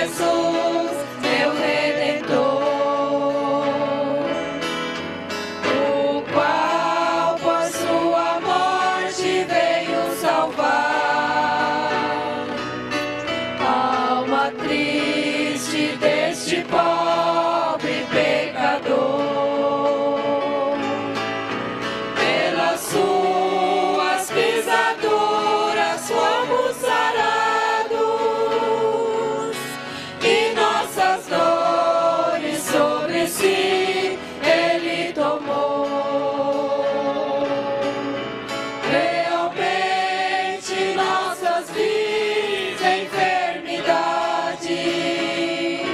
Jesus, meu Redentor, o qual por sua morte veio salvar a alma triste deste pobre pecador. Pelas suas pisaduras fomos sarados, e nossas dores sobre si ele tomou. Realmente nossas vidas, enfermidades,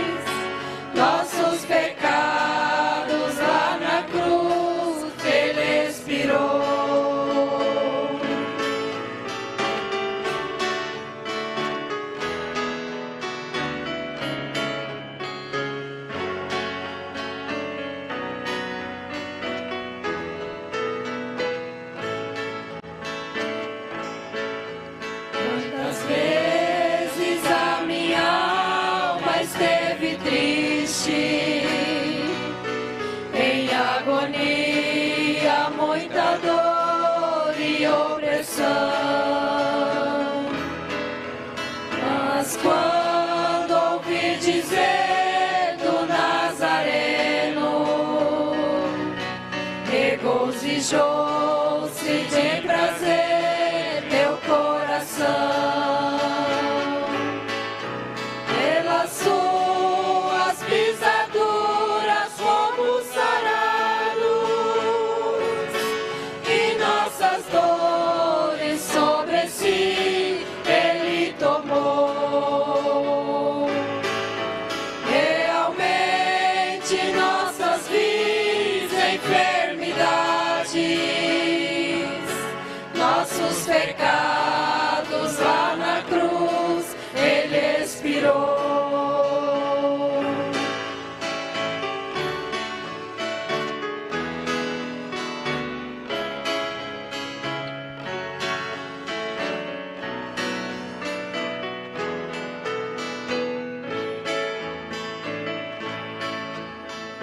nossos pecados lá na cruz ele expirou. Quantas vezes a minha alma esteve triste, em agonia, muita dor e opressão. Mas quando ouvi dizer do Nazareno, regozijou-se de prazer meu coração. Pelas suas pisaduras fomos sarados, e nossas dores sobre si ele tomou. Realmente nossas vidas, enfermidades, nossos pecados lá na cruz ele expirou.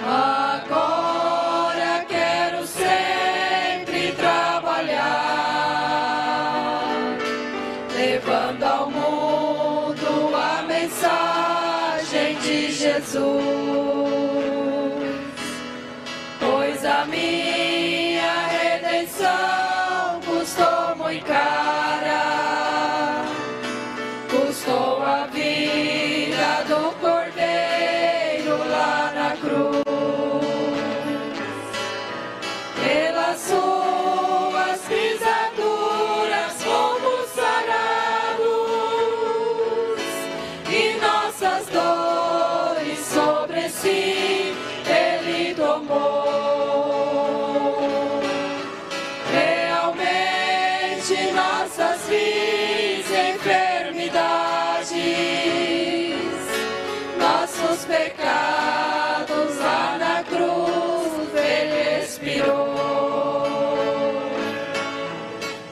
Agora quero sempre trabalhar, levando ao mundo a mensagem de Jesus, pois a minha redenção custou muito cara, custou a vida do Cordeiro lá na cruz. Pelas suas pisaduras fomos sarados, e nossas dores sobre si ele tomou. Realmente nossas vidas, enfermidades, nossos pecados lá na cruz ele expirou.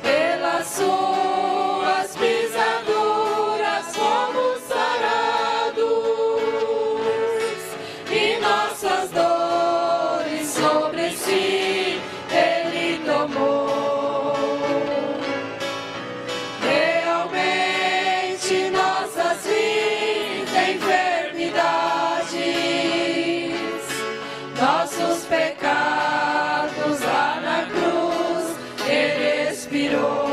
Pelas suas pisaduras fomos sarados, e nossas dores sobre si ele tomou. Realmente nossas vidas, enfermidades, nossos pecados lá na cruz ele expirou.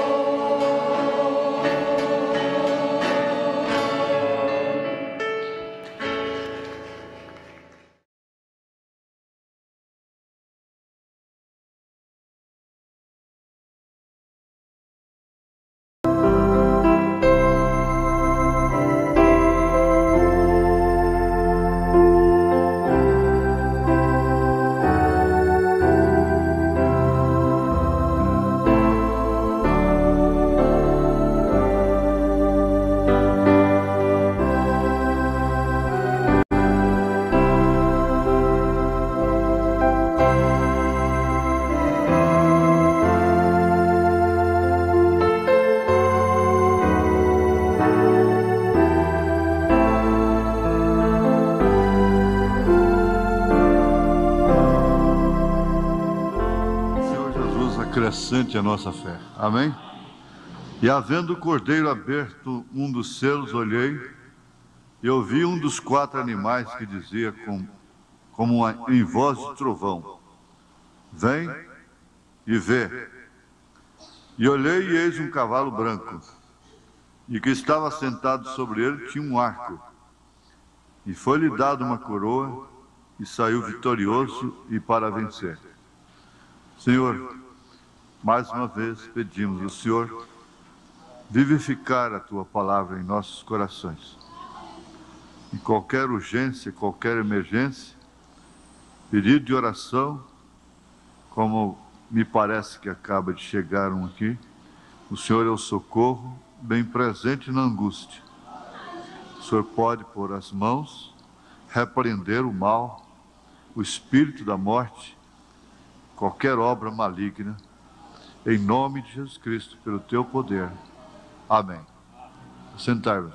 acrescente a nossa fé. Amém? E havendo o cordeiro aberto um dos selos, olhei e ouvi um dos 4 animais que dizia em voz de trovão: vem e vê. E olhei e eis um cavalo branco, e que estava sentado sobre ele tinha um arco, e foi-lhe dado uma coroa, e saiu vitorioso e para vencer. Senhor, mais uma vez pedimos ao Senhor vivificar a Tua palavra em nossos corações. Em qualquer urgência, qualquer emergência, pedido de oração, como me parece que acaba de chegar um aqui, o Senhor é o socorro, bem presente na angústia. O Senhor pode pôr as mãos, repreender o mal, o espírito da morte, qualquer obra maligna, em nome de Jesus Cristo, pelo Teu poder. Amém. Sentar-vos.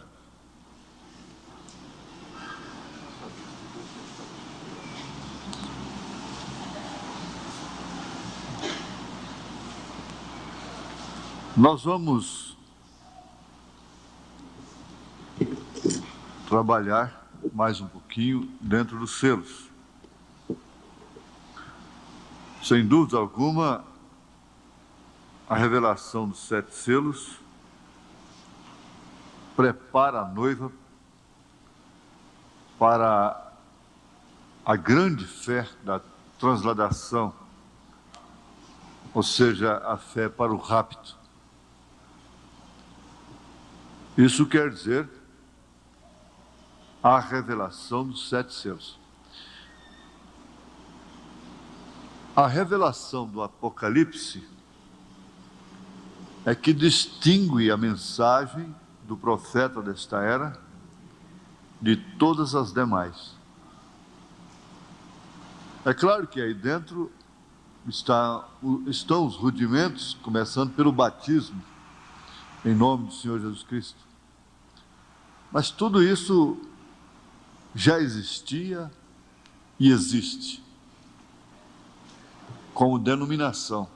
Nós vamos trabalhar mais um pouquinho dentro dos selos. Sem dúvida alguma, a revelação dos 7 selos prepara a noiva para a grande fé da transladação, ou seja, a fé para o rapto. Isso quer dizer a revelação dos 7 selos. A revelação do Apocalipse é que distingue a mensagem do profeta desta era de todas as demais. É claro que aí dentro estão os rudimentos, começando pelo batismo, em nome do Senhor Jesus Cristo. Mas tudo isso já existia e existe, como denominação.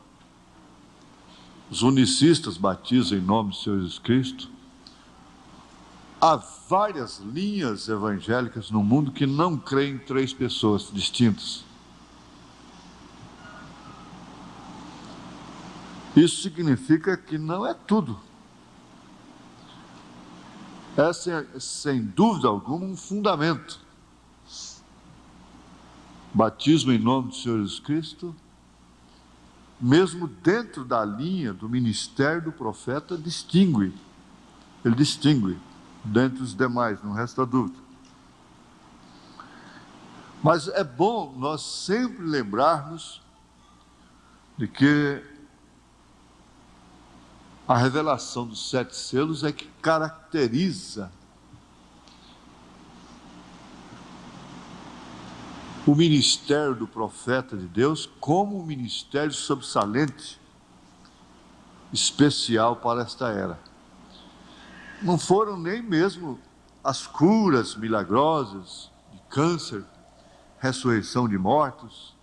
Os unicistas batizam em nome do Senhor Jesus Cristo. Há várias linhas evangélicas no mundo que não creem em 3 pessoas distintas. Isso significa que não é tudo. Essa é, sem dúvida alguma, um fundamento. Batismo em nome do Senhor Jesus Cristo, mesmo dentro da linha do ministério do profeta, ele distingue dentre os demais, não resta dúvida. Mas é bom nós sempre lembrarmos de que a revelação dos 7 selos é que caracteriza o ministério do profeta de Deus como um ministério sobressalente, especial para esta era. Não foram nem mesmo as curas milagrosas de câncer, ressurreição de mortos,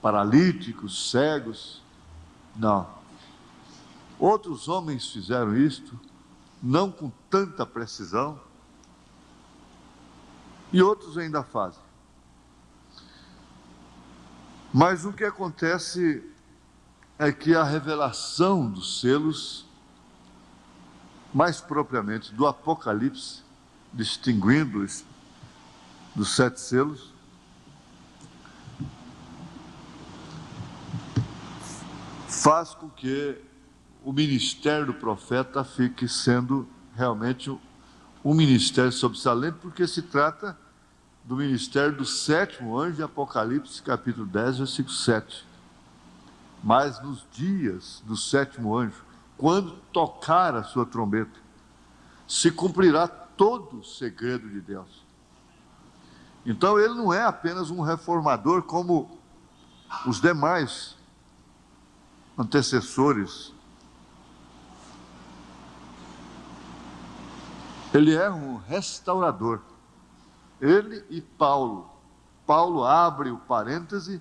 paralíticos, cegos, não. Outros homens fizeram isto, não com tanta precisão, e outros ainda fazem. Mas o que acontece é que a revelação dos selos, mais propriamente do Apocalipse, distinguindo-os dos 7 selos, faz com que o ministério do profeta fique sendo realmente um ministério sobressalente, porque se trata do ministério do 7º anjo de Apocalipse, capítulo 10, versículo 7. Mas nos dias do 7º anjo, quando tocar a sua trombeta, se cumprirá todo o segredo de Deus. Então ele não é apenas um reformador como os demais antecessores. Ele é um restaurador. Ele e Paulo abre o parêntese,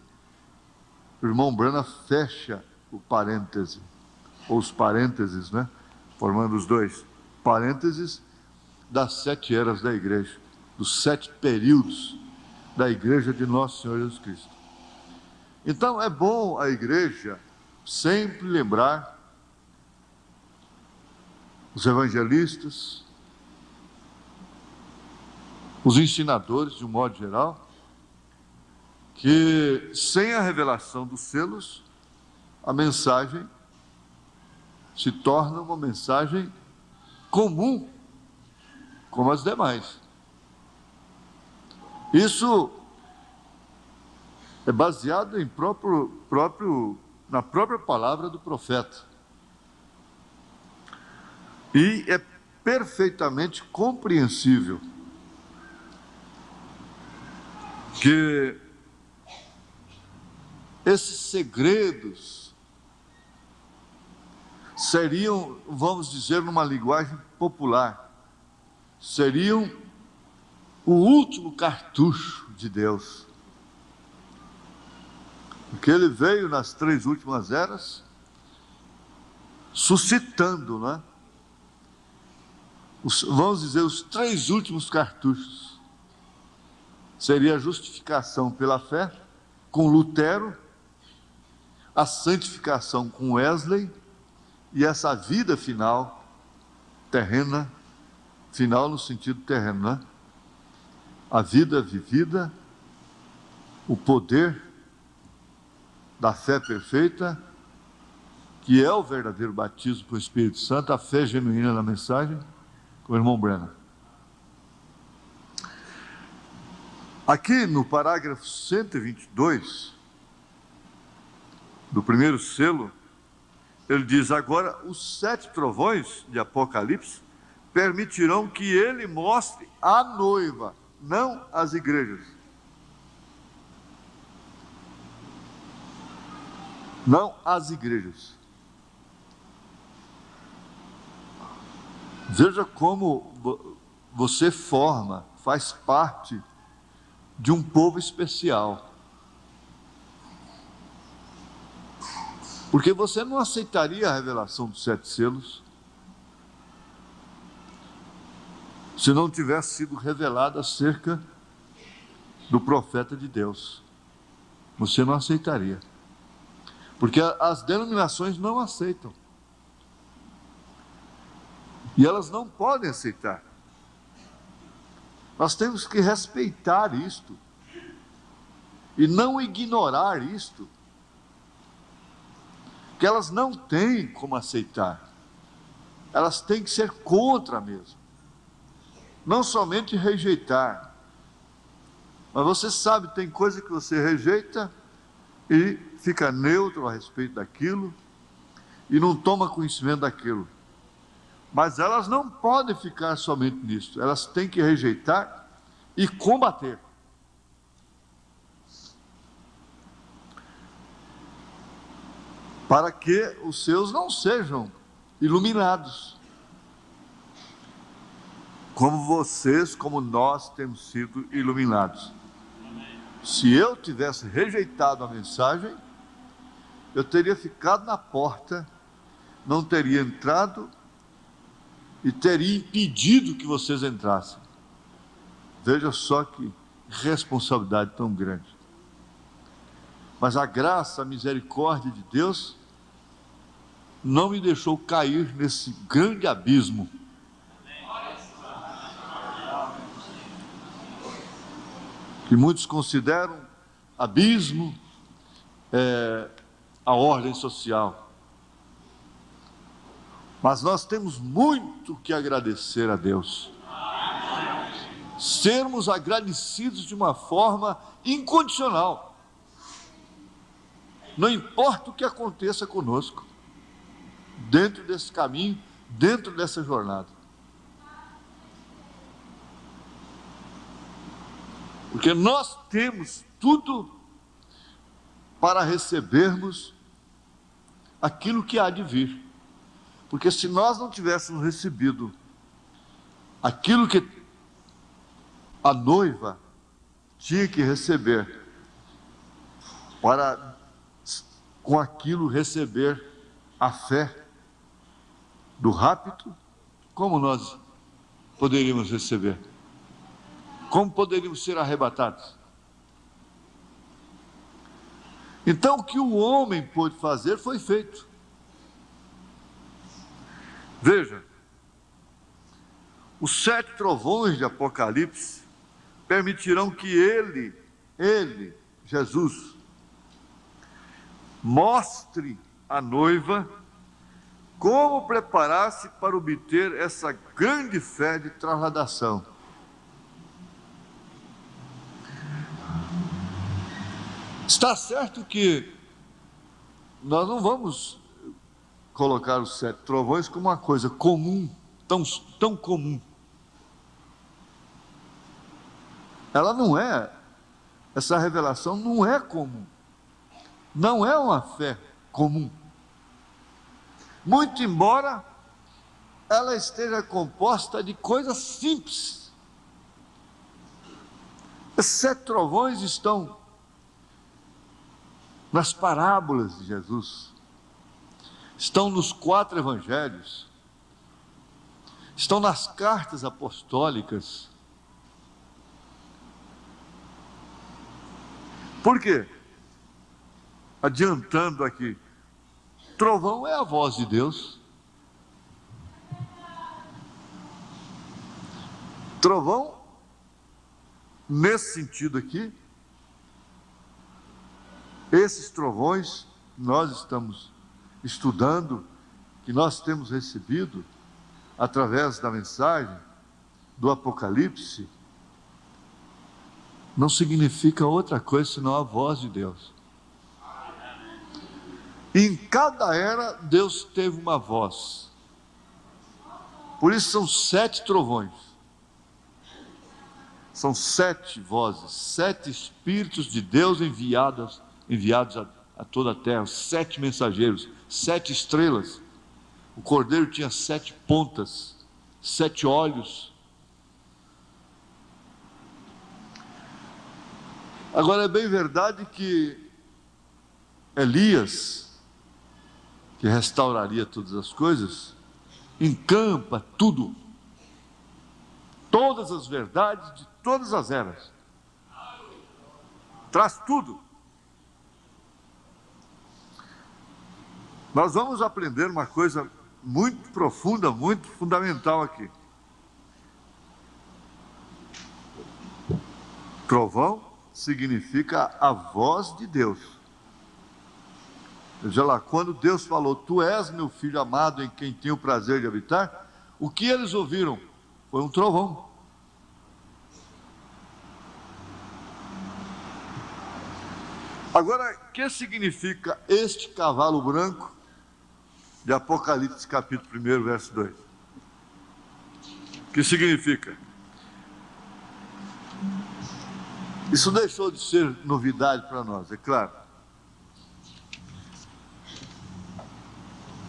o irmão Branham fecha o parêntese, ou os parênteses, né? Formando os dois parênteses das 7 eras da igreja, dos 7 períodos da igreja de Nosso Senhor Jesus Cristo. Então é bom a igreja sempre lembrar os evangelistas, os ensinadores de um modo geral, que sem a revelação dos selos, a mensagem se torna uma mensagem comum, como as demais. Isso é baseado em na própria palavra do profeta. E é perfeitamente compreensível que esses segredos seriam, vamos dizer numa linguagem popular, seriam o último cartucho de Deus. Porque ele veio nas 3 últimas eras, suscitando, né? Vamos dizer, os 3 últimos cartuchos. Seria a justificação pela fé, com Lutero, a santificação com Wesley, e essa vida final, terrena, final no sentido terreno, né? A vida vivida, o poder da fé perfeita, que é o verdadeiro batismo com o Espírito Santo, a fé genuína na mensagem, com o irmão Brennan. Aqui no parágrafo 122, do primeiro selo, ele diz: agora os 7 trovões de Apocalipse permitirão que ele mostre a noiva, não as igrejas. Não as igrejas. Veja como você faz parte de um povo especial. Porque você não aceitaria a revelação dos 7 selos se não tivesse sido revelado acerca do profeta de Deus. Você não aceitaria. Porque as denominações não aceitam. E elas não podem aceitar. Nós temos que respeitar isto e não ignorar isto, que elas não têm como aceitar. Elas têm que ser contra mesmo. Não somente rejeitar. Mas você sabe, tem coisa que você rejeita e fica neutro a respeito daquilo e não toma conhecimento daquilo. Mas elas não podem ficar somente nisso. Elas têm que rejeitar e combater. Para que os seus não sejam iluminados, como vocês, como nós temos sido iluminados. Se eu tivesse rejeitado a mensagem, eu teria ficado na porta, não teria entrado e teria impedido que vocês entrassem. Veja só que responsabilidade tão grande. Mas a graça, a misericórdia de Deus não me deixou cair nesse grande abismo. Que muitos consideram abismo, a ordem social. Mas nós temos muito que agradecer a Deus. Sermos agradecidos de uma forma incondicional. Não importa o que aconteça conosco, dentro desse caminho, dentro dessa jornada. Porque nós temos tudo para recebermos aquilo que há de vir. Porque se nós não tivéssemos recebido aquilo que a noiva tinha que receber para com aquilo receber a fé do rapto, como nós poderíamos receber? Como poderíamos ser arrebatados? Então, o que o homem pôde fazer foi feito. Veja, os 7 trovões de Apocalipse permitirão que ele, Jesus, mostre à noiva como preparar-se para obter essa grande fé de trasladação. Está certo que nós não vamos colocar os 7 trovões como uma coisa comum, tão comum. Ela não é, essa revelação não é comum. Não é uma fé comum. Muito embora ela esteja composta de coisas simples. Esses 7 trovões estão nas parábolas de Jesus, estão nos 4 evangelhos, estão nas cartas apostólicas. Por quê? Adiantando aqui, trovão é a voz de Deus. Trovão, nesse sentido aqui, esses trovões nós estamos estudando, que nós temos recebido através da mensagem do Apocalipse, não significa outra coisa senão a voz de Deus. Em cada era, Deus teve uma voz. Por isso são 7 trovões. São 7 vozes, 7 Espíritos de Deus enviados a toda a terra, 7 mensageiros, 7 estrelas. O cordeiro tinha 7 pontas, 7 olhos. Agora é bem verdade que Elias, que restauraria todas as coisas, encampa tudo, todas as verdades de todas as eras, traz tudo. Nós vamos aprender uma coisa muito profunda, muito fundamental aqui. Trovão significa a voz de Deus. Veja lá, quando Deus falou, tu és meu filho amado em quem tenho o prazer de habitar, o que eles ouviram? Foi um trovão. Agora, o que significa este cavalo branco de Apocalipse capítulo 1, verso 2? O que significa? Isso deixou de ser novidade para nós, é claro.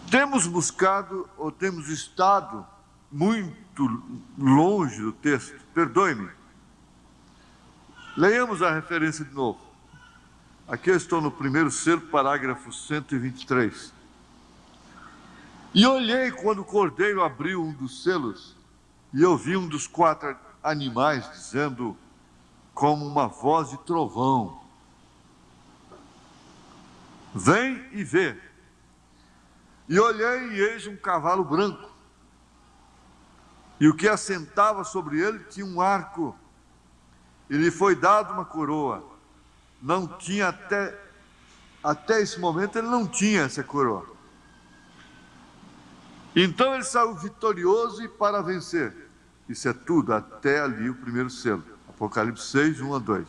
Temos buscado ou temos estado muito longe do texto. Perdoe-me. Leiamos a referência de novo. Aqui eu estou no primeiro selo, parágrafo 123. E olhei quando o cordeiro abriu um dos selos, e eu vi um dos 4 animais dizendo como uma voz de trovão: vem e vê. E olhei e eis um cavalo branco, e o que assentava sobre ele tinha um arco, e lhe foi dado uma coroa. Não tinha até esse momento, ele não tinha essa coroa. Então ele saiu vitorioso e para vencer. Isso é tudo, até ali o primeiro selo. Apocalipse 6, 1 a 2.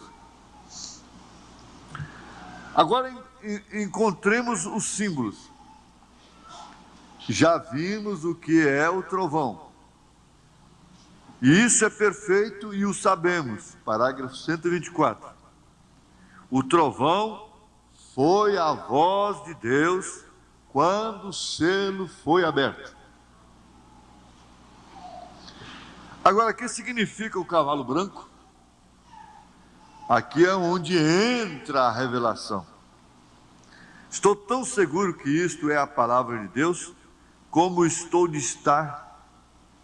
Agora encontremos os símbolos. Já vimos o que é o trovão. E isso é perfeito e o sabemos. Parágrafo 124. O trovão foi a voz de Deus quando o selo foi aberto. Agora, o que significa o cavalo branco? Aqui é onde entra a revelação. Estou tão seguro que isto é a palavra de Deus, como estou de estar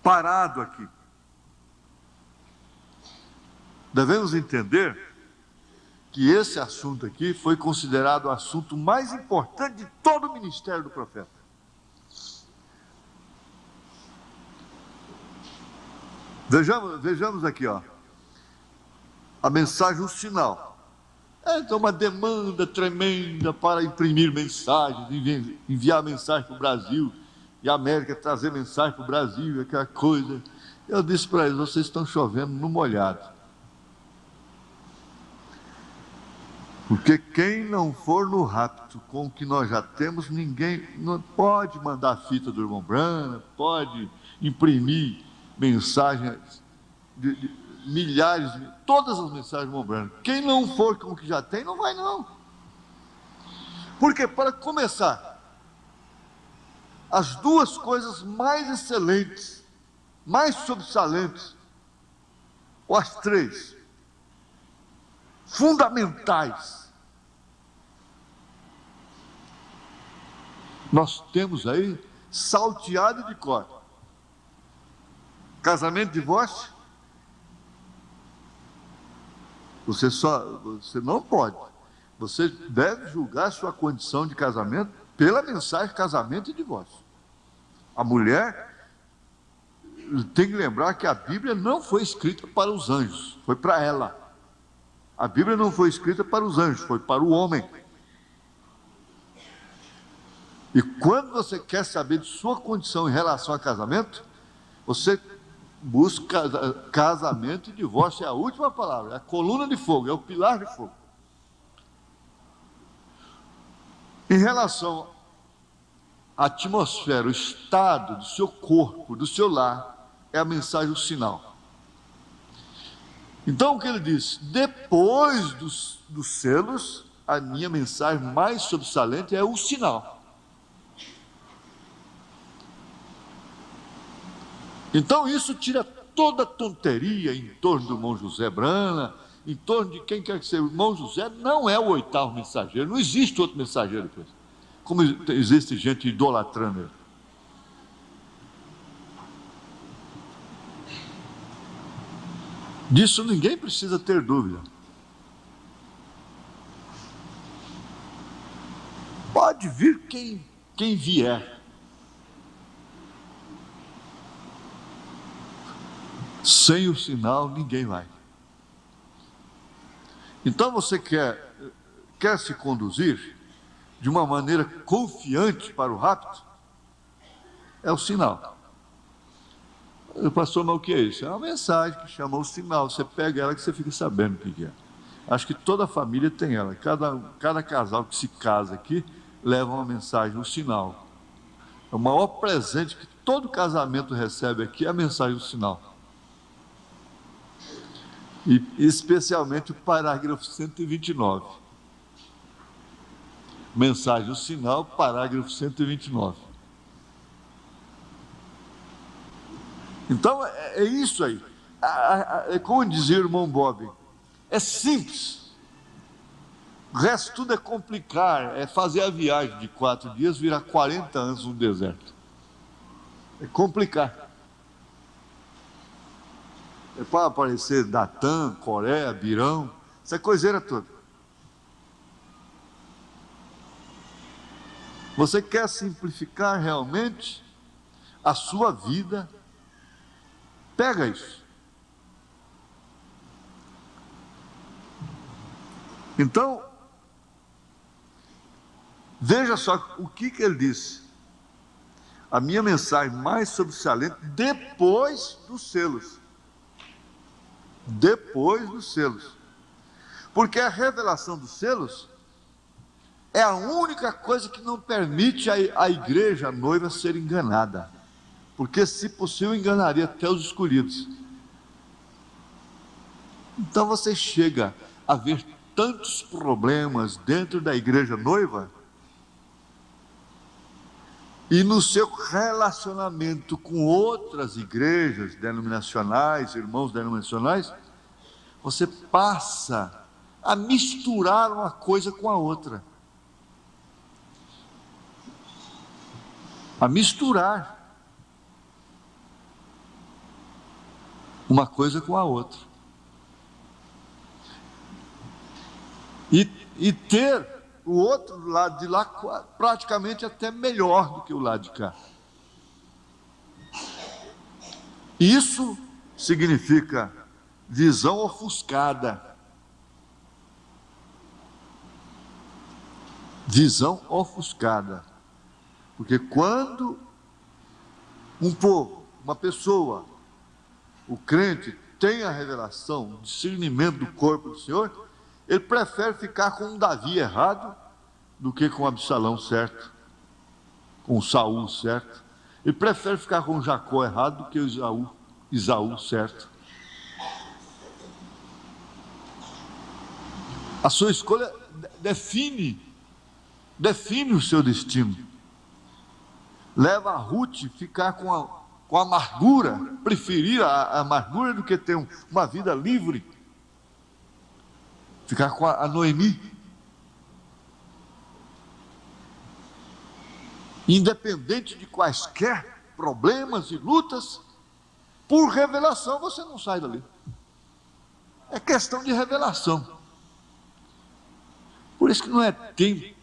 parado aqui. Devemos entender que esse assunto aqui foi considerado o assunto mais importante de todo o ministério do profeta. Vejamos aqui, a mensagem, o sinal. Então, uma demanda tremenda para imprimir mensagens, enviar mensagem para o Brasil, e a América trazer mensagem para o Brasil, aquela coisa. Eu disse para eles: vocês estão chovendo no molhado. Porque quem não for no rapto com o que nós já temos, ninguém não pode mandar a fita do irmão Branham, pode imprimir mensagens de milhares, todas as mensagens do irmão Branham. Quem não for com o que já tem, não vai não. Porque, para começar, as duas coisas mais excelentes, mais sobressalentes, ou as três, fundamentais, nós temos aí salteado de cor: casamento, divórcio. Você não pode. Você deve julgar sua condição de casamento pela mensagem casamento e divórcio. A mulher tem que lembrar que a Bíblia não foi escrita para os anjos, foi para ela. A Bíblia não foi escrita para os anjos, foi para o homem. E quando você quer saber de sua condição em relação a casamento, você busca casamento e divórcio, é a última palavra, é a coluna de fogo, é o pilar de fogo. Em relação à atmosfera, o estado do seu corpo, do seu lar, é a mensagem, o sinal. Então, o que ele diz? Depois dos selos, a minha mensagem mais sobressalente é o sinal. Então, isso tira toda a tonteria em torno do irmão José Branham, em torno de quem quer que seja. O irmão José não é o oitavo mensageiro, não existe outro mensageiro depois. Como existe gente idolatrando ele. Disso ninguém precisa ter dúvida. Pode vir quem vier. Sem o sinal, ninguém vai. Então você quer se conduzir de uma maneira confiante para o rapto? É o sinal. Pastor, mas o que é isso? É uma mensagem que chama o sinal. Você pega ela que você fica sabendo o que é. Acho que toda família tem ela. Cada casal que se casa aqui leva uma mensagem, um sinal. O maior presente que todo casamento recebe aqui é a mensagem, o sinal. E especialmente o parágrafo 129. Mensagem, o sinal, parágrafo 129. Então, é isso aí. É como dizia o irmão Bob, é simples. O resto tudo é complicar, é fazer a viagem de 4 dias, virar 40 anos no deserto. É complicar. É para aparecer Datã, Coré, Birão, essa coiseira toda. Você quer simplificar realmente a sua vida? Pega isso. Então, veja só o que ele disse. A minha mensagem mais sobressalente depois dos selos. Depois dos selos. Porque a revelação dos selos é a única coisa que não permite a igreja, a noiva, ser enganada. Porque, se possível, enganaria até os escolhidos. Então você chega a ver tantos problemas dentro da igreja noiva, e no seu relacionamento com outras igrejas denominacionais, irmãos denominacionais, você passa a misturar uma coisa com a outra. a misturar uma coisa com a outra. E ter o outro lado de lá praticamente até melhor do que o lado de cá. Isso significa visão ofuscada. Visão ofuscada. Porque quando um povo, uma pessoa, o crente, tem a revelação, o discernimento do corpo do Senhor, ele prefere ficar com um Davi errado do que com Absalão certo, com Saul certo. Ele prefere ficar com Jacó errado do que Isaú certo. A sua escolha define o seu destino. Leva a Ruth a ficar com a amargura, preferir a amargura do que ter uma vida livre. Ficar com a Noemi. Independente de quaisquer problemas e lutas, por revelação você não sai dali. É questão de revelação. Por isso que não é tempo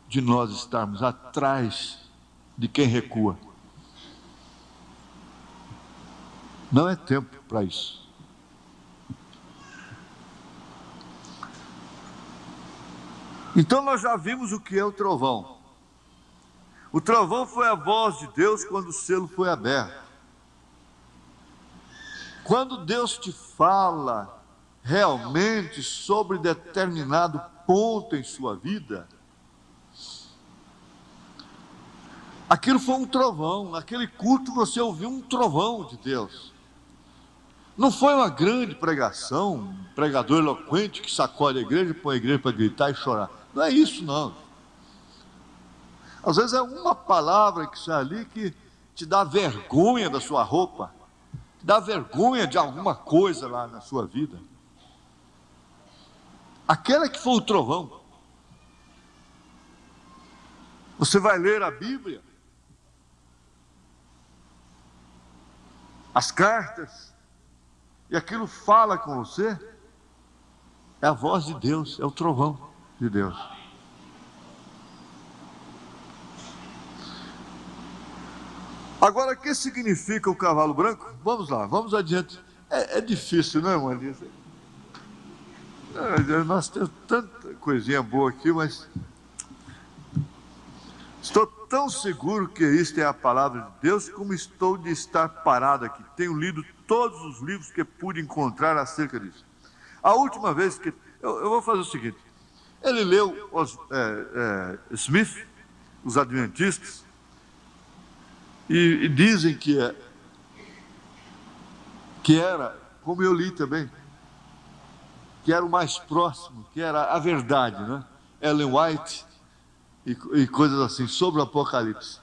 de nós estarmos atrás de quem recua. Não é tempo para isso. Então nós já vimos o que é o trovão. O trovão foi a voz de Deus quando o selo foi aberto. Quando Deus te fala realmente sobre determinado ponto em sua vida, aquilo foi um trovão. Naquele culto você ouviu um trovão de Deus. Não foi uma grande pregação, um pregador eloquente que sacode a igreja e põe a igreja para gritar e chorar. Não é isso, não. Às vezes é uma palavra que sai ali que te dá vergonha da sua roupa, te dá vergonha de alguma coisa lá na sua vida. Aquela que foi o trovão. Você vai ler a Bíblia, as cartas, e aquilo fala com você. É a voz de Deus, é o trovão de Deus. Agora, o que significa o cavalo branco? Vamos lá, vamos adiante. É difícil, não é, Maria? Nós temos tanta coisinha boa aqui, mas estou tão seguro que isto é a palavra de Deus, como estou de estar parado aqui. Tenho lido todos os livros que pude encontrar acerca disso. A última vez que... Eu vou fazer o seguinte. Ele leu Smith, os Adventistas, e dizem que era, como eu li também, que era o mais próximo, que era a verdade, né? Ellen White e coisas assim, sobre o Apocalipse.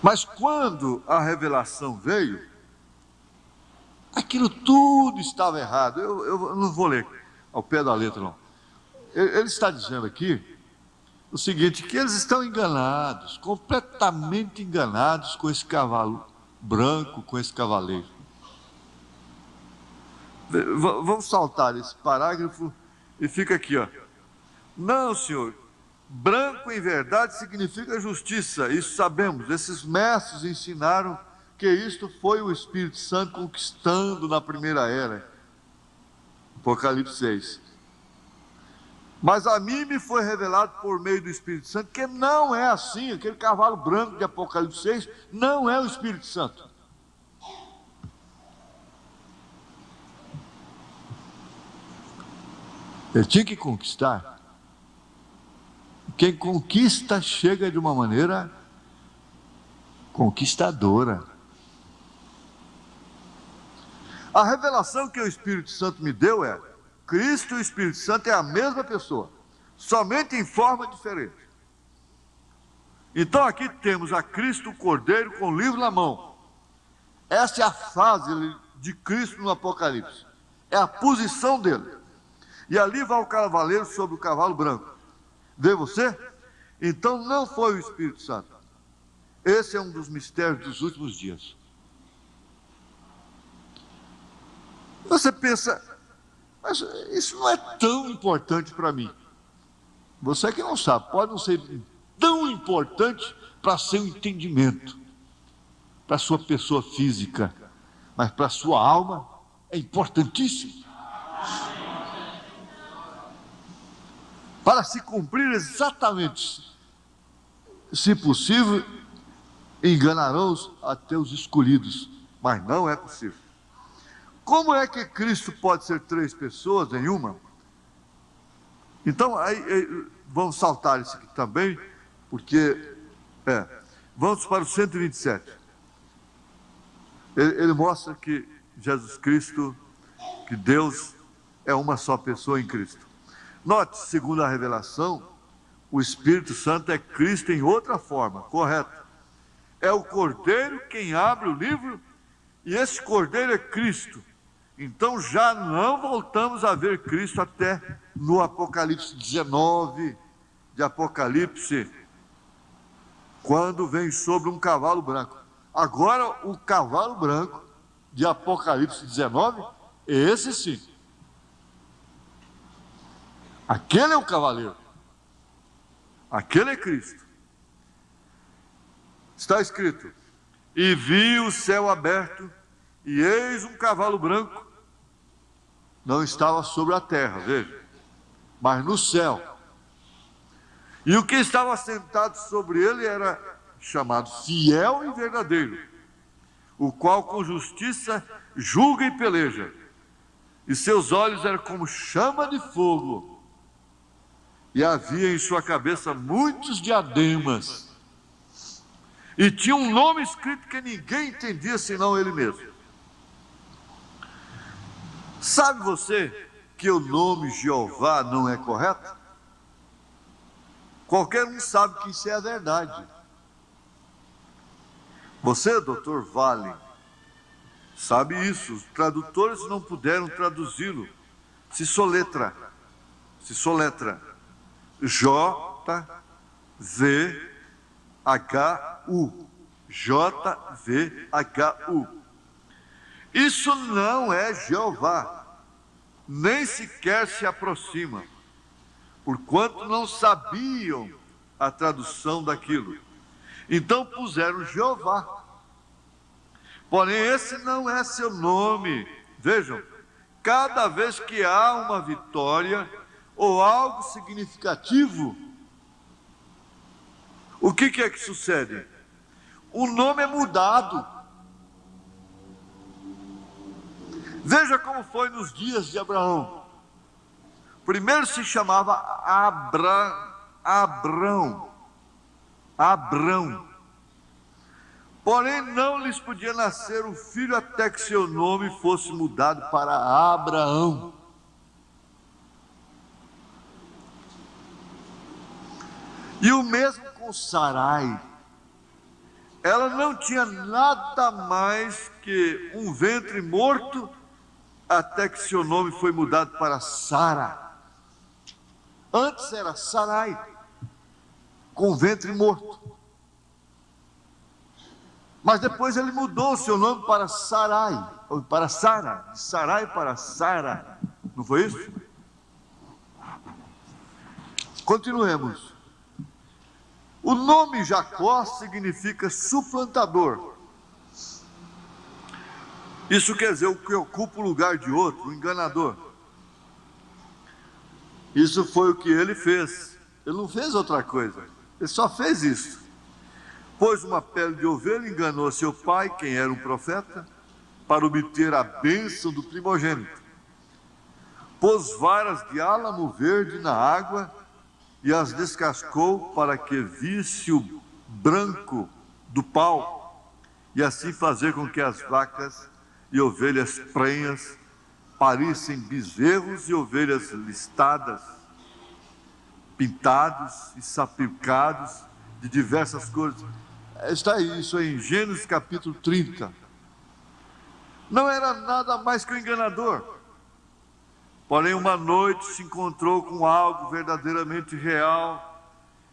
Mas quando a revelação veio, aquilo tudo estava errado. Eu não vou ler ao pé da letra, não. Ele está dizendo aqui o seguinte, que eles estão enganados, completamente enganados com esse cavalo branco, com esse cavaleiro. Vamos saltar esse parágrafo e fica aqui, ó. Não, senhor, branco em verdade significa justiça, isso sabemos. Esses mestres ensinaram que isto foi o Espírito Santo conquistando na primeira era. Apocalipse 6. Mas a mim me foi revelado por meio do Espírito Santo que não é assim. Aquele cavalo branco de Apocalipse 6 não é o Espírito Santo. Ele tinha que conquistar. Quem conquista chega de uma maneira conquistadora. A revelação que o Espírito Santo me deu é: Cristo e o Espírito Santo é a mesma pessoa, somente em forma diferente. Então aqui temos a Cristo, o Cordeiro, com o livro na mão. Essa é a fase de Cristo no Apocalipse. É a posição dele. E ali vai o cavaleiro sobre o cavalo branco. Vê você? Então não foi o Espírito Santo. Esse é um dos mistérios dos últimos dias. Você pensa, mas isso não é tão importante para mim. Você que não sabe, pode não ser tão importante para seu entendimento, para sua pessoa física, mas para sua alma é importantíssimo. Para se cumprir exatamente, se possível, enganarão até os escolhidos, mas não é possível. Como é que Cristo pode ser três pessoas em uma? Então, vamos saltar isso aqui também, porque, vamos para o 127. Ele mostra que Jesus Cristo, que Deus é uma só pessoa em Cristo. Note, segundo a revelação, o Espírito Santo é Cristo em outra forma, correto? É o Cordeiro quem abre o livro, e esse Cordeiro é Cristo. Então já não voltamos a ver Cristo até no Apocalipse 19 de Apocalipse, quando vem sobre um cavalo branco. Agora o cavalo branco de Apocalipse 19, esse sim. Aquele é o cavaleiro. Aquele é Cristo. Está escrito: e vi o céu aberto, e eis um cavalo branco. Não estava sobre a terra, veja, mas no céu. E o que estava sentado sobre ele era chamado Fiel e Verdadeiro, o qual com justiça julga e peleja. E seus olhos eram como chama de fogo, e havia em sua cabeça muitos diademas, e tinha um nome escrito que ninguém entendia senão ele mesmo. Sabe você que o nome Jeová não é correto? Qualquer um sabe que isso é a verdade. Você, doutor Vale, sabe isso. Os tradutores não puderam traduzi-lo. Se soletra J-V-H-U. J-V-H-U. Isso não é Jeová, nem sequer se aproxima, porquanto não sabiam a tradução daquilo. Então puseram Jeová. Porém, esse não é seu nome. Vejam, cada vez que há uma vitória ou algo significativo, o que é que sucede? O nome é mudado. Veja como foi nos dias de Abraão. Primeiro se chamava Abrão. Porém não lhes podia nascer um filho até que seu nome fosse mudado para Abraão. E o mesmo com Sarai. Ela não tinha nada mais que um ventre morto, até que seu nome foi mudado para Sara. Antes era Sarai, com ventre morto. Mas depois ele mudou o seu nome para Sarai, ou para Sara, de Sarai para Sara. Não foi isso? Continuemos. O nome Jacó significa suplantador. Isso quer dizer o que ocupa o lugar de outro, o enganador. Isso foi o que ele fez. Ele não fez outra coisa. Ele só fez isso. Pôs uma pele de ovelha, enganou seu pai, quem era um profeta, para obter a bênção do primogênito. Pôs varas de álamo verde na água e as descascou para que visse o branco do pau, e assim fazer com que as vacas e ovelhas prenhas parissem bezerros e ovelhas listadas, pintados e sapilcados de diversas cores. Está isso aí em Gênesis capítulo 30. Não era nada mais que o enganador. Porém, uma noite se encontrou com algo verdadeiramente real.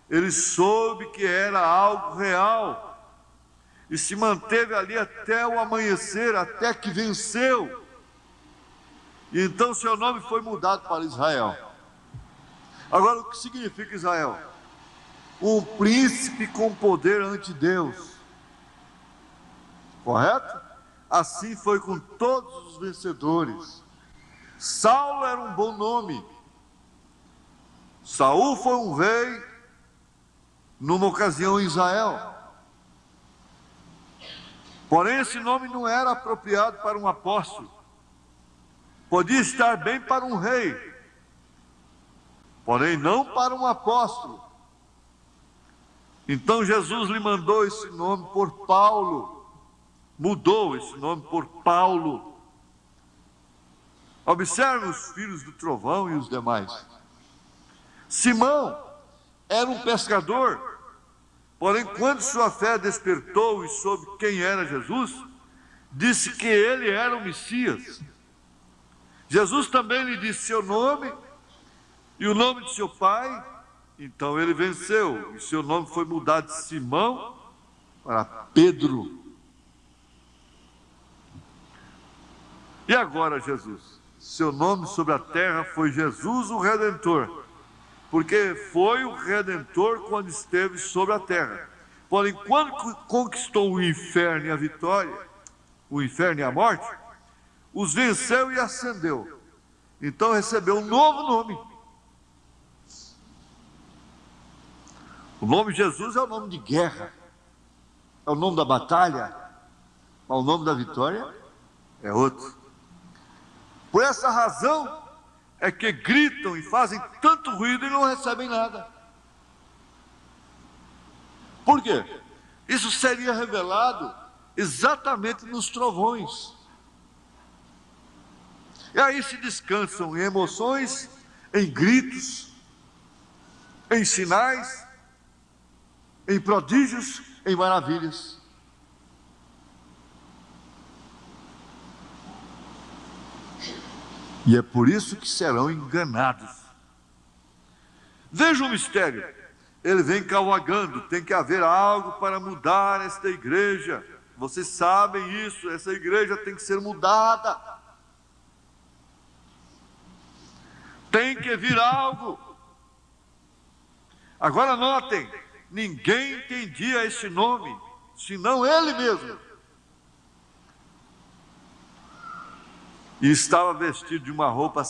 Ele soube que era algo real e se manteve ali até o amanhecer, até que venceu. E então seu nome foi mudado para Israel. Agora, o que significa Israel? Um príncipe com poder ante Deus. Correto? Assim foi com todos os vencedores. Saulo era um bom nome. Saul foi um rei numa ocasião em Israel. Porém, esse nome não era apropriado para um apóstolo. Podia estar bem para um rei, porém não para um apóstolo. Então Jesus lhe mandou esse nome por Paulo, mudou esse nome por Paulo. Observe os filhos do trovão e os demais. Simão era um pescador, porém quando sua fé despertou e soube quem era Jesus, disse que ele era o Messias. Jesus também lhe disse seu nome e o nome de seu pai. Então ele venceu e seu nome foi mudado de Simão para Pedro. E agora Jesus? Seu nome sobre a terra foi Jesus o Redentor, porque foi o Redentor quando esteve sobre a terra. Porém, quando conquistou o inferno e a vitória, o inferno e a morte, os venceu e ascendeu. Então recebeu um novo nome. O nome de Jesus é o nome de guerra, é o nome da batalha, mas o nome da vitória é outro. Por essa razão é que gritam e fazem tanto ruído e não recebem nada. Por quê? Isso seria revelado exatamente nos trovões. E aí se descansam em emoções, em gritos, em sinais, em prodígios, em maravilhas. E é por isso que serão enganados. Veja o mistério. Ele vem cavalgando, tem que haver algo para mudar esta igreja. Vocês sabem isso, essa igreja tem que ser mudada. Tem que vir algo. Agora notem, ninguém entendia esse nome, senão ele mesmo. E estava vestido de uma roupa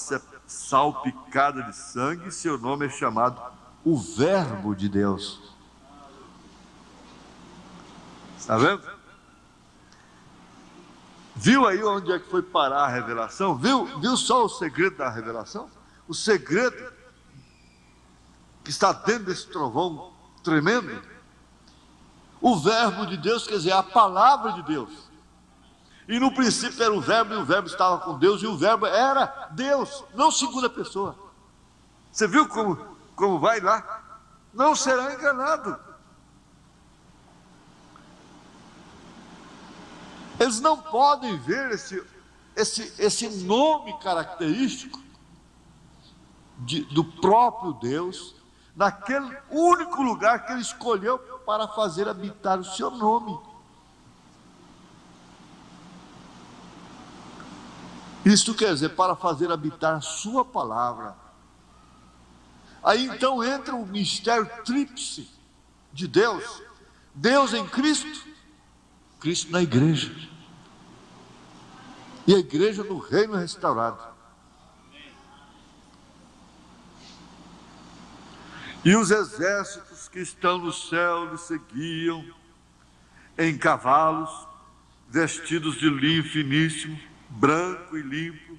salpicada de sangue, e seu nome é chamado o Verbo de Deus. Está vendo? Viu aí onde é que foi parar a revelação? Viu só o segredo da revelação? O segredo que está dentro desse trovão tremendo. O Verbo de Deus, quer dizer, a palavra de Deus. E no princípio era o Verbo, e o Verbo estava com Deus, e o Verbo era Deus, não segunda pessoa. Você viu como vai lá? Não será enganado. Eles não podem ver esse nome característico do próprio Deus, naquele único lugar que ele escolheu para fazer habitar o seu nome. Isto quer dizer, para fazer habitar a sua palavra. Aí então entra o mistério tríplice de Deus. Deus em Cristo, Cristo na igreja. E a igreja no reino restaurado. E os exércitos que estão no céu lhe seguiam em cavalos, vestidos de linho finíssimo, branco e limpo,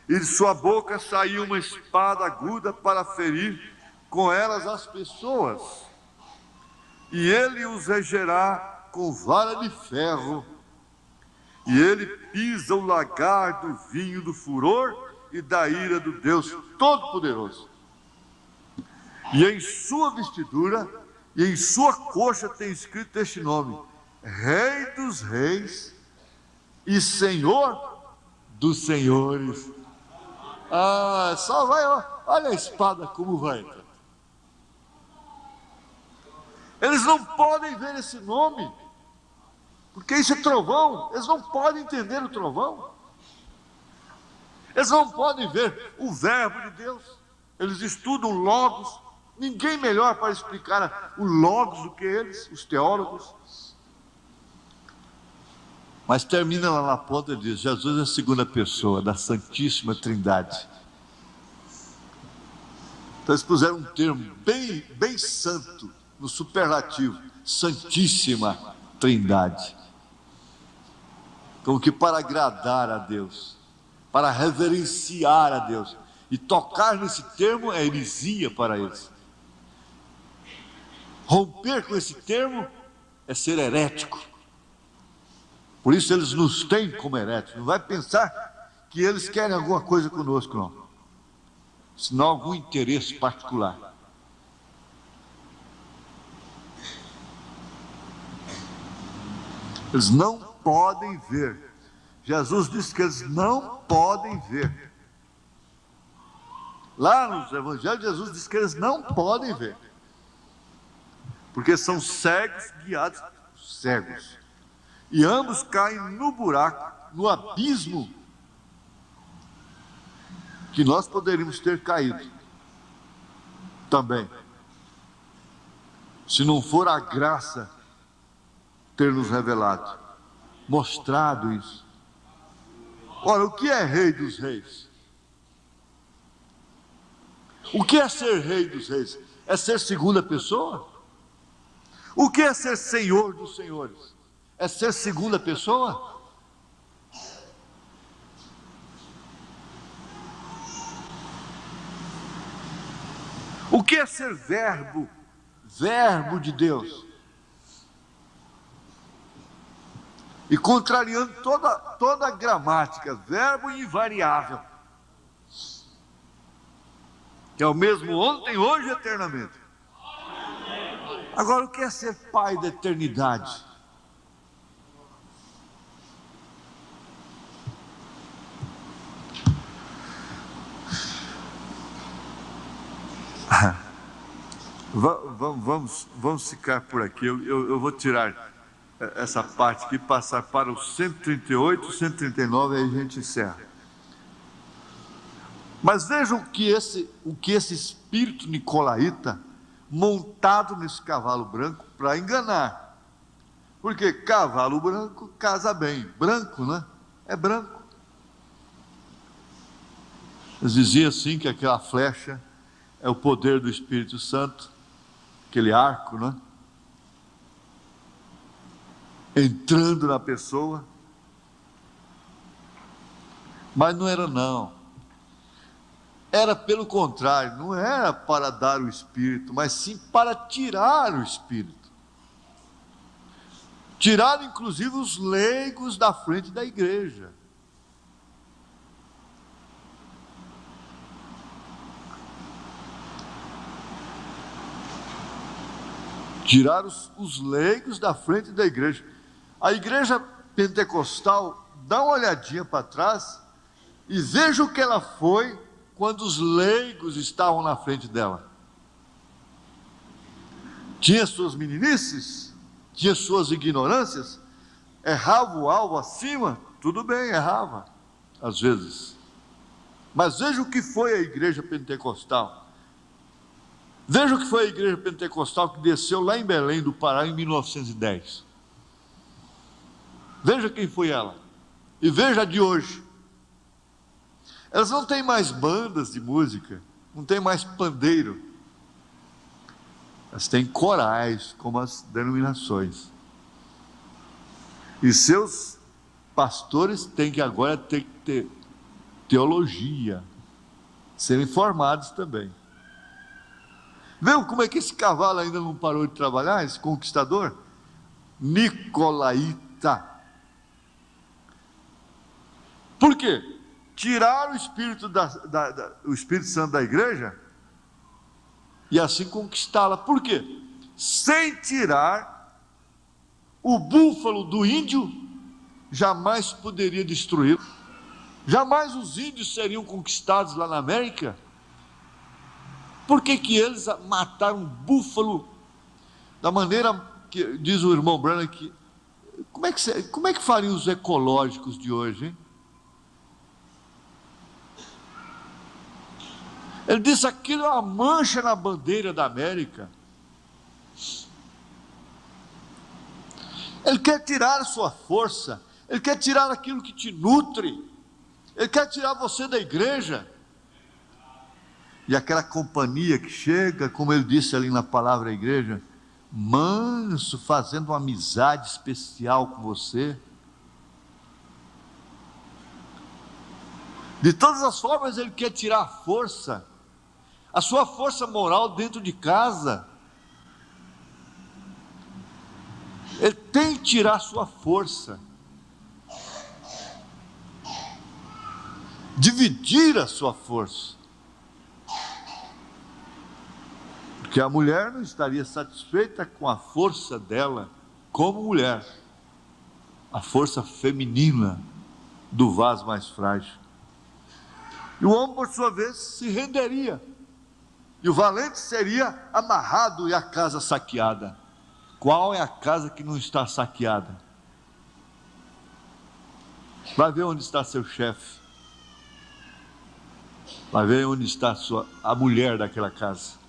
e de sua boca saía uma espada aguda para ferir com elas as pessoas, e ele os regerá com vara de ferro, e ele pisa o lagar do vinho do furor e da ira do Deus Todo-Poderoso. E em sua vestidura e em sua coxa tem escrito este nome: Rei dos Reis e Senhor dos Senhores. Ah, só vai, olha a espada como vai entrar. Eles não podem ver esse nome, porque isso é trovão. Eles não podem entender o trovão. Eles não podem ver o verbo de Deus. Eles estudam Logos. Ninguém melhor para explicar o Logos do que eles, os teólogos. Mas termina lá na ponta e diz: Jesus é a segunda pessoa da Santíssima Trindade. Então eles puseram um termo bem santo, no superlativo: Santíssima Trindade. Como que para agradar a Deus, para reverenciar a Deus. E tocar nesse termo é heresia para eles. Romper com esse termo é ser herético. Por isso eles nos têm como heréticos. Não vai pensar que eles querem alguma coisa conosco, não. Senão algum interesse particular. Eles não podem ver. Jesus disse que eles não podem ver. Lá nos evangelhos, Jesus disse que eles não podem ver. Porque são cegos guiados por cegos. E ambos caem no buraco, no abismo que nós poderíamos ter caído também, se não for a graça ter nos revelado, mostrado isso. Ora, o que é Rei dos Reis? O que é ser Rei dos Reis? É ser segunda pessoa? O que é ser Senhor dos Senhores? É ser segunda pessoa? O que é ser verbo? Verbo de Deus. E contrariando toda a gramática, verbo invariável, que é o mesmo ontem, hoje e eternamente. Agora, o que é ser Pai da eternidade? Vamos ficar por aqui. Eu vou tirar essa parte aqui, passar para o 138, 139, aí a gente encerra. Mas vejam o que esse espírito nicolaíta, montado nesse cavalo branco, para enganar. Porque cavalo branco casa bem. Branco, né? É branco. Eles diziam assim que aquela flecha é o poder do Espírito Santo, aquele arco, né? Entrando na pessoa. Mas não era, não. Era pelo contrário, não era para dar o Espírito, mas sim para tirar o Espírito. Tirar inclusive os leigos da frente da igreja. Tirar os leigos da frente da igreja. A igreja pentecostal, dá uma olhadinha para trás e veja o que ela foi quando os leigos estavam na frente dela. Tinha suas meninices, tinha suas ignorâncias, errava o alvo acima, tudo bem, errava, às vezes. Mas veja o que foi a igreja pentecostal. Veja o que foi a igreja pentecostal que desceu lá em Belém do Pará em 1910. Veja quem foi ela. E veja a de hoje. Elas não têm mais bandas de música, não tem mais pandeiro. Elas têm corais, como as denominações. E seus pastores têm que agora ter teologia, serem formados também. Viu como é que esse cavalo ainda não parou de trabalhar, esse conquistador? Nicolaíta. Por quê? Tirar o Espírito, o Espírito Santo da igreja e assim conquistá-la. Por quê? Sem tirar o búfalo do índio, jamais poderia destruí-lo. Jamais os índios seriam conquistados lá na América. Por que que eles mataram um búfalo da maneira que diz o irmão Branham que como é que fariam os ecológicos de hoje, hein? Ele disse: aquilo é uma mancha na bandeira da América. Ele quer tirar a sua força, ele quer tirar aquilo que te nutre, ele quer tirar você da igreja. E aquela companhia que chega, como ele disse ali na palavra igreja, manso, fazendo uma amizade especial com você. De todas as formas, ele quer tirar a força, a sua força moral dentro de casa. Ele tem que tirar a sua força, dividir a sua força. Porque a mulher não estaria satisfeita com a força dela como mulher, a força feminina do vaso mais frágil. E o homem, por sua vez, se renderia, e o valente seria amarrado e a casa saqueada. Qual é a casa que não está saqueada? Vai ver onde está seu chefe, vai ver onde está a mulher daquela casa.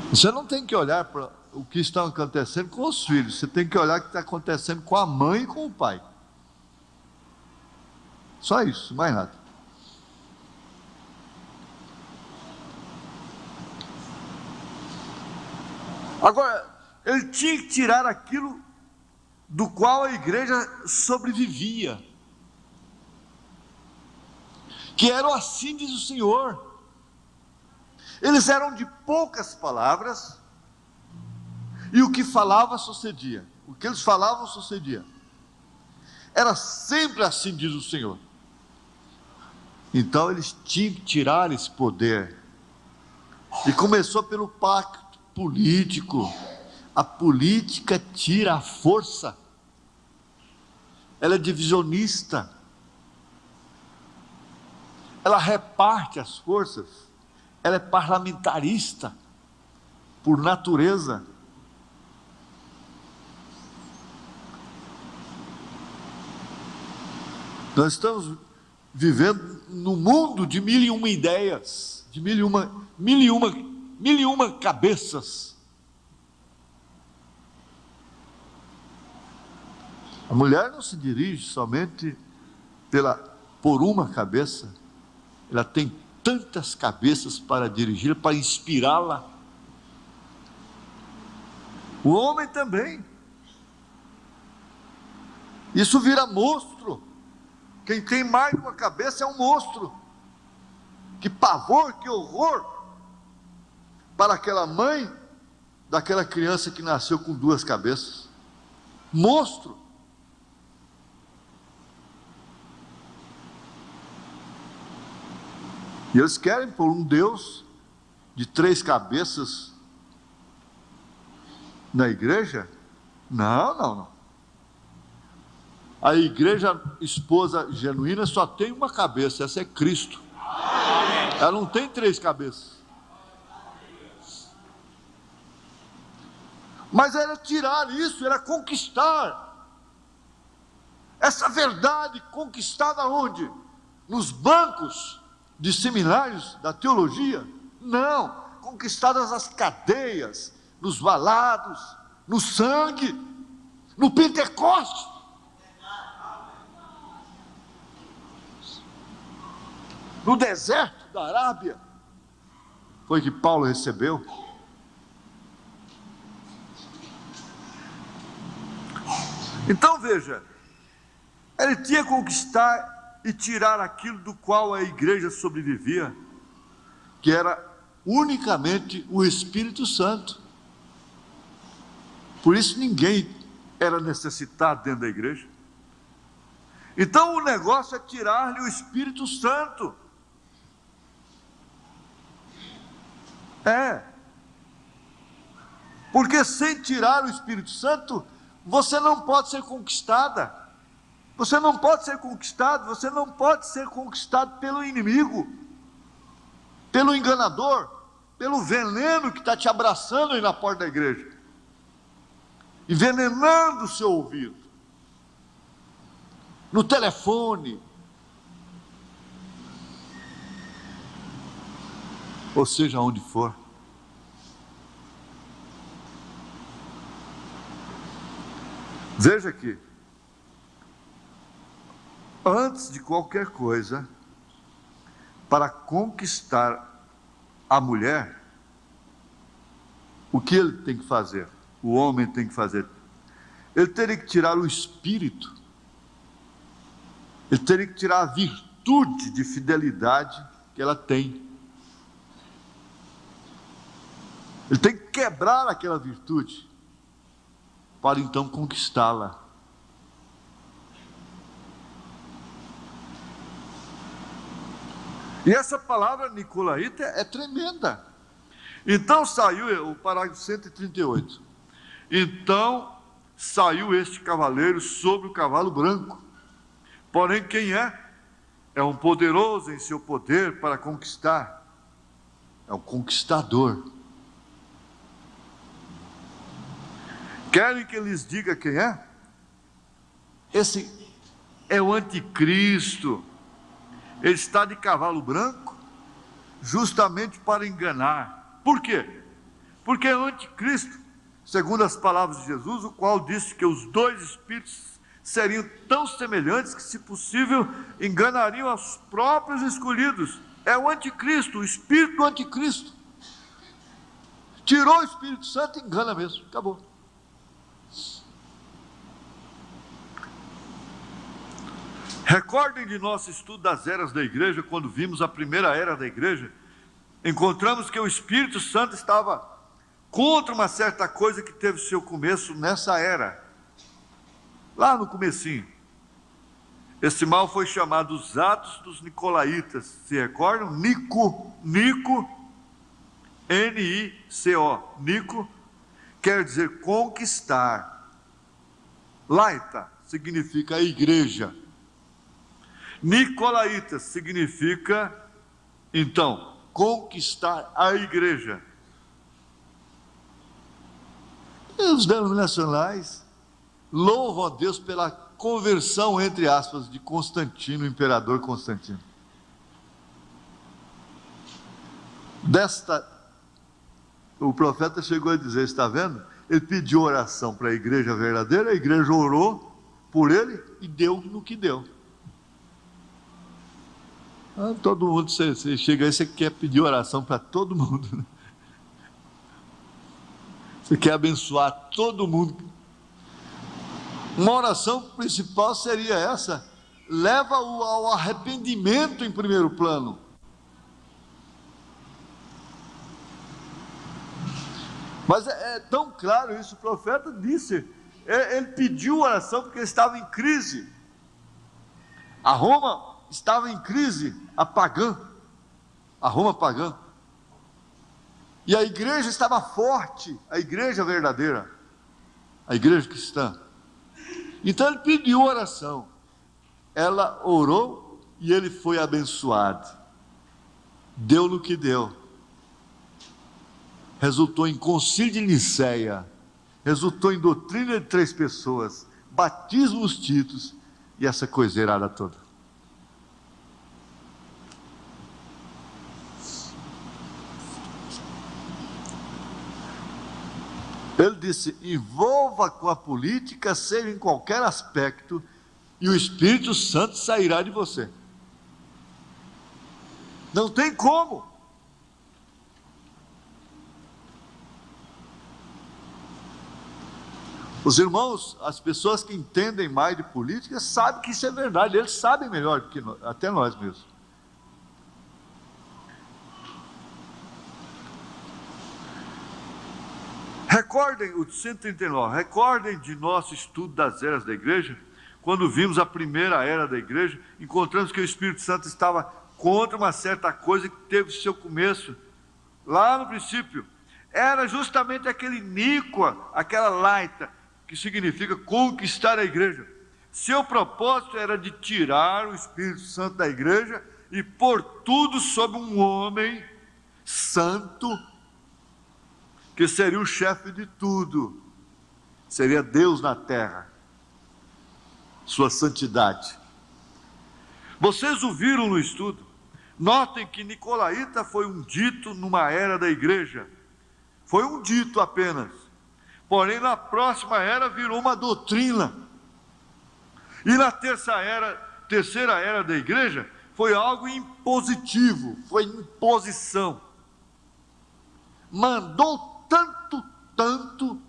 Você não tem que olhar para o que está acontecendo com os filhos, você tem que olhar o que está acontecendo com a mãe e com o pai. Só isso, mais nada. Agora, ele tinha que tirar aquilo do qual a igreja sobrevivia, que era o assim diz o Senhor. Eles eram de poucas palavras, e o que falava sucedia, o que eles falavam sucedia, era sempre assim diz o Senhor. Então eles tinham que tirar esse poder, e começou pelo pacto político. A política tira a força, ela é divisionista, ela reparte as forças, ela é parlamentarista por natureza. Nós estamos vivendo num mundo de mil e uma ideias, de mil e uma cabeças. A mulher não se dirige somente por uma cabeça, ela tem tantas cabeças para dirigir, para inspirá-la. O homem também. Isso vira monstro. Quem tem mais de uma cabeça é um monstro. Que pavor, que horror para aquela mãe daquela criança que nasceu com duas cabeças. Monstro. E eles querem pôr um Deus de 3 cabeças na igreja? Não. A igreja esposa genuína só tem uma cabeça, essa é Cristo. Ela não tem 3 cabeças. Mas era tirar isso, era conquistar essa verdade, conquistada onde? Nos bancos de seminários da teologia? Não, conquistadas as cadeias, nos valados, no sangue, no Pentecoste. No deserto da Arábia, foi que Paulo recebeu. Então veja, ele tinha que conquistar e tirar aquilo do qual a igreja sobrevivia, que era unicamente o Espírito Santo. Por isso ninguém era necessitado dentro da igreja. Então o negócio é tirar-lhe o Espírito Santo. Porque sem tirar o Espírito Santo, você não pode ser conquistada. Você não pode ser conquistado, você não pode ser conquistado pelo inimigo, pelo enganador, pelo veneno que está te abraçando aí na porta da igreja, envenenando o seu ouvido, no telefone, ou seja, onde for. Veja aqui, antes de qualquer coisa, para conquistar a mulher, o que ele tem que fazer? O homem tem que fazer? Ele teria que tirar o espírito, ele teria que tirar a virtude de fidelidade que ela tem. Ele tem que quebrar aquela virtude, para então conquistá-la. E essa palavra nicolaíta é tremenda. Então saiu, o parágrafo 138. Então saiu este cavaleiro sobre o cavalo branco. Porém, quem é? É um poderoso em seu poder para conquistar. É um conquistador. Querem que lhes diga quem é? Esse é o anticristo. Ele está de cavalo branco, justamente para enganar. Por quê? Porque é o anticristo, segundo as palavras de Jesus, o qual disse que os dois espíritos seriam tão semelhantes que, se possível, enganariam os próprios escolhidos. É o anticristo, o espírito do anticristo. Tirou o Espírito Santo e engana mesmo, acabou. Recordem de nosso estudo das eras da igreja, quando vimos a primeira era da igreja, encontramos que o Espírito Santo estava contra uma certa coisa que teve seu começo nessa era, lá no comecinho. Esse mal foi chamado os Atos dos Nicolaítas, se recordam? Nico, N-I-C-O, Nico, quer dizer conquistar. Laita significa a igreja. Nicolaítas significa, então, conquistar a igreja. E os denominacionais louvam a Deus pela conversão, entre aspas, de Constantino, o imperador Constantino. O profeta chegou a dizer, está vendo? Ele pediu oração para a igreja verdadeira, a igreja orou por ele e deu no que deu. Todo mundo, você chega aí, você quer pedir oração para todo mundo, né? Você quer abençoar todo mundo. Uma oração principal seria essa: leva-o ao arrependimento em primeiro plano. Mas é tão claro isso, o profeta disse, ele pediu oração porque ele estava em crise. A Roma estava em crise, a Roma pagã. E a igreja estava forte, a igreja verdadeira, a igreja cristã. Então ele pediu oração, ela orou e ele foi abençoado. Deu no que deu. Resultou em concílio de Nicéia, resultou em doutrina de 3 pessoas, batismos títulos e essa coiseirada toda. Ele disse, envolva com a política, seja em qualquer aspecto, e o Espírito Santo sairá de você. Não tem como. Os irmãos, as pessoas que entendem mais de política, sabem que isso é verdade, eles sabem melhor do que nós, até nós mesmos. Recordem, o 139, recordem de nosso estudo das eras da igreja, quando vimos a primeira era da igreja, encontramos que o Espírito Santo estava contra uma certa coisa que teve seu começo, lá no princípio. era justamente aquele níqua, aquela laita, que significa conquistar a igreja. Seu propósito era de tirar o Espírito Santo da igreja e pôr tudo sobre um homem santo, que seria o chefe de tudo, seria Deus na terra, sua santidade. Vocês o viram no estudo. Notem que nicolaíta foi um dito numa era da igreja, foi um dito apenas, porém na próxima era virou uma doutrina, e na terceira era da igreja foi algo impositivo, foi imposição, mandou tanto,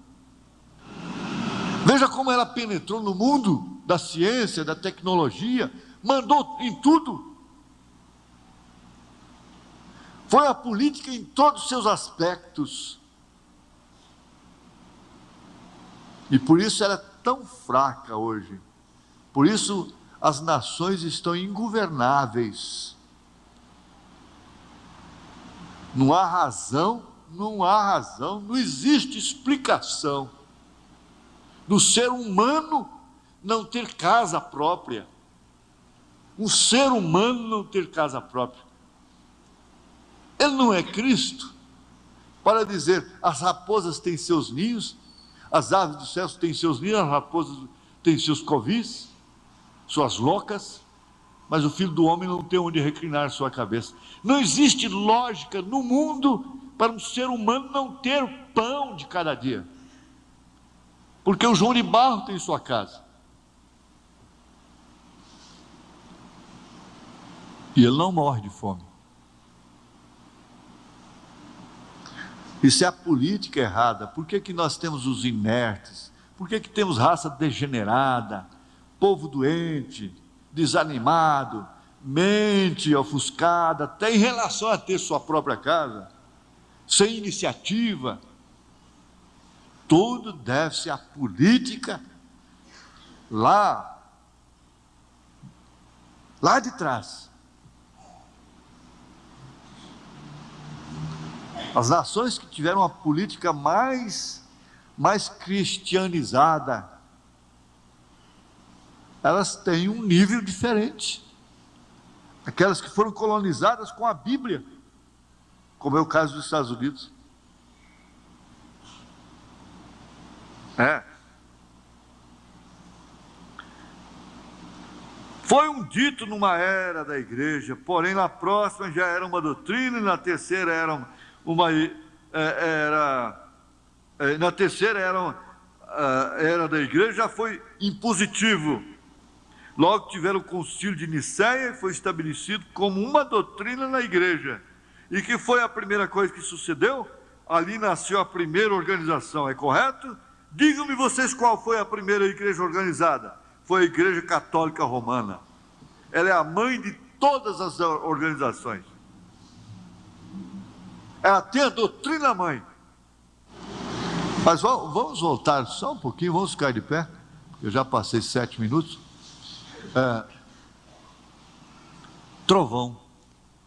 veja como ela penetrou no mundo da ciência, da tecnologia, mandou em tudo. Foi a política em todos os seus aspectos. E por isso ela é tão fraca hoje. Por isso as nações estão ingovernáveis. Não há razão, não existe explicação do ser humano não ter casa própria. Um ser humano não ter casa própria. Ele não é Cristo para dizer: as raposas têm seus ninhos, as aves dos céus têm seus ninhos, as raposas têm seus covis, suas locas, mas o Filho do Homem não tem onde reclinar sua cabeça. Não existe lógica no mundo para um ser humano não ter pão de cada dia, porque o João de Barro tem sua casa, e ele não morre de fome. Isso é a política errada. Por que nós temos os inertes? Por que temos raça degenerada, povo doente, desanimado, mente ofuscada, até em relação a ter sua própria casa, sem iniciativa? Tudo deve-se à política lá de trás. As nações que tiveram uma política mais cristianizada, elas têm um nível diferente. Aquelas que foram colonizadas com a Bíblia, como é o caso dos Estados Unidos. Foi um dito numa era da igreja, porém na próxima já era uma doutrina, e na terceira era da igreja já foi impositivo. Logo tiveram o concílio de Nicéia e foi estabelecido como uma doutrina na igreja. E que foi a primeira coisa que sucedeu? Ali nasceu a primeira organização, é correto? Digam-me vocês qual foi a primeira igreja organizada. Foi a Igreja Católica Romana. Ela é a mãe de todas as organizações. Ela tem a doutrina mãe. Mas vamos voltar só um pouquinho, vamos ficar de pé. Eu já passei 7 minutos. Trovão,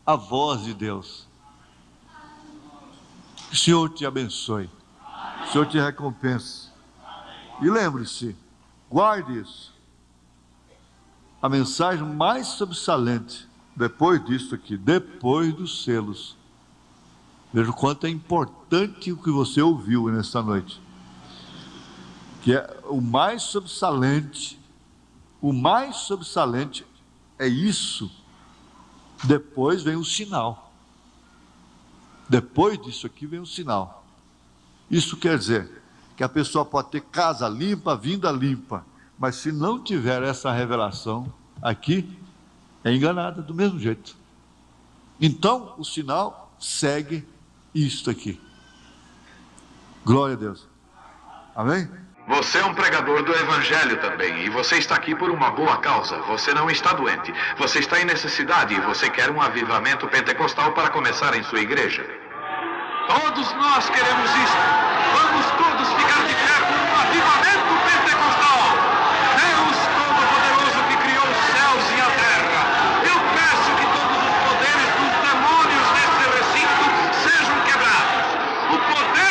a voz de Deus. Que o Senhor te abençoe, o Senhor te recompense. E lembre-se, guarde isso. A mensagem mais sobressalente, depois disso aqui, depois dos selos. Veja o quanto é importante o que você ouviu nesta noite. Que é o mais sobressalente é isso. Depois vem o sinal. Depois disso aqui vem o sinal. Isso quer dizer que a pessoa pode ter casa limpa, vinda limpa, mas se não tiver essa revelação aqui, é enganada do mesmo jeito. Então o sinal segue isto aqui. Glória a Deus. Amém? Você é um pregador do Evangelho também, e você está aqui por uma boa causa. Você não está doente, você está em necessidade e você quer um avivamento pentecostal para começar em sua igreja. Todos nós queremos isso. Vamos todos ficar de pé por um avivamento pentecostal. Deus Todo-Poderoso que criou os céus e a terra, eu peço que todos os poderes dos demônios nesse recinto sejam quebrados. O poder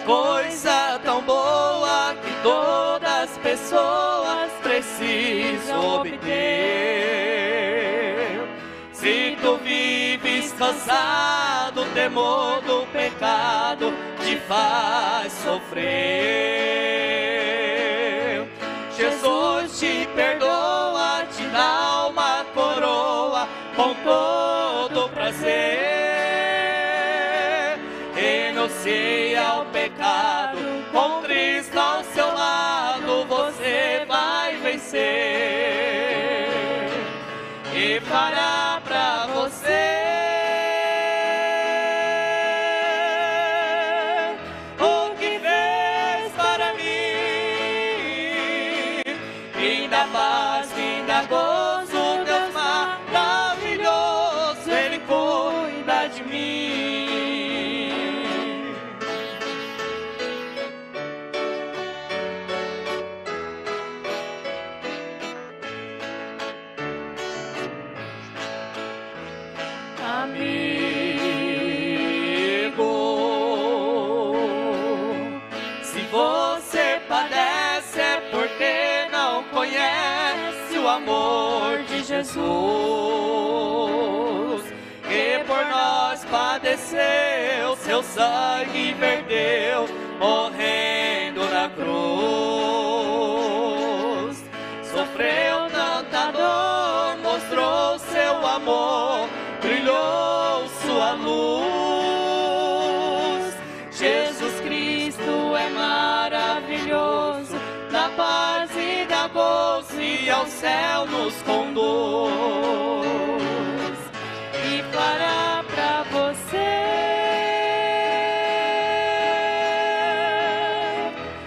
coisa tão boa que todas as pessoas precisam obter. Se tu vives cansado, o temor do pecado te faz sofrer. Jesus te perdoa, te dá uma coroa com todo prazer. Renuncia ao pecado, com Cristo ao seu lado você vai vencer. E fará pra você o que fez para mim. Fim da paz, fim da gozo, Deus maravilhoso, Ele cuida de mim. Amigo, se você padece é porque não conhece o amor de Jesus, que por nós padeceu, seu sangue verteu, morrendo na cruz. Sofreu tanta dor, mostrou seu amor, brilhou sua luz. Jesus Cristo é maravilhoso, da paz e da gozo e ao céu nos conduz. E fará pra você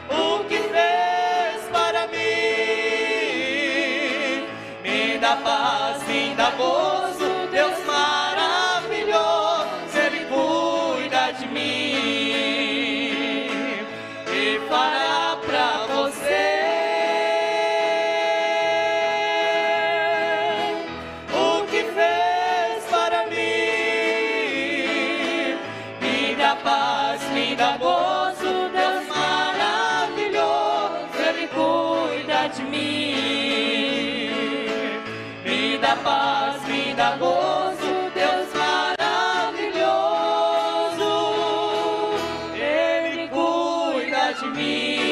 o que fez para mim. Me dá paz, me dá gozo, Deus maravilhoso, Ele cuida de mim. E fará pra você o que fez para mim. Me dá paz, me dá gozo, Deus maravilhoso, Ele cuida de mim. Me dá paz, me dá gozo, Deus maravilhoso, Ele cuida de mim.